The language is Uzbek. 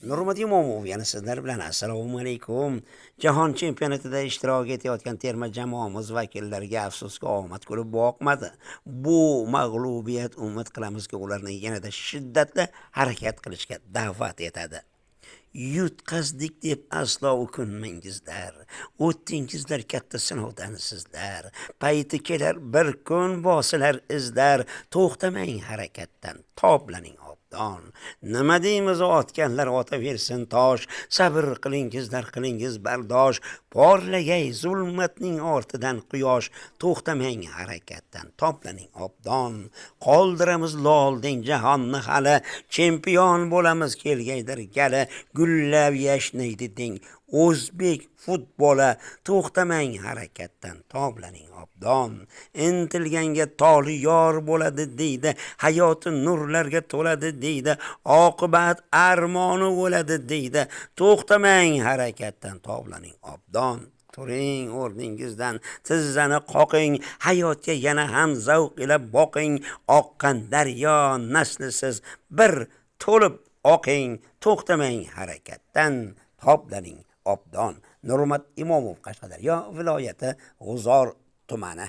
Nurmat Imomov yana sizlar bilan assalomu alaykum. Jahon chempionatida ishtirok etayotgan terma jamoamiz vakillariga afsuski omad kulib boqmadi. Bu mag'lubiyat umid qilamizki, ularni yanada shiddatli harakat qilishga da'vat etadi. Yutqazdik deb aslo ukunmangizlar. O'tdingizlar katta sinovdan sizlar. Payti kelar bir kun bosilar izlar. To'xtamang harakatdan, toblaning obdon. Nima deymiz otganlar otaversin tosh. Sabr qilingizlar, qilingiz bardosh. Porlagay zulmatning ortidan quyosh. To'xtamang harakatdan, toblaning obdon. Qoldiramiz lolding jahonni hali. Chempion bo'lamiz kelgaydir gali. Gullab yashnaydi deng o'zbek futboli. To'xtamang harakatdan, toblaning obdon. Intilganga toli yor bo'ladi deydi, hayoti nurlarga to'ladi deydi, oqibat armoni bo'ladi deydi. To'xtamang harakatdan, toblaning obdon. Turing o'rningizdan, tizzani qoqing, hayotga yana ham zavq ila boqing. Oqqan daryo naslisiz bir to'lib oqing. To'xtamang harakatdan, toblaning obdon. Nurmat Imomov, Qashqadaryo viloyati G'uzor tumani.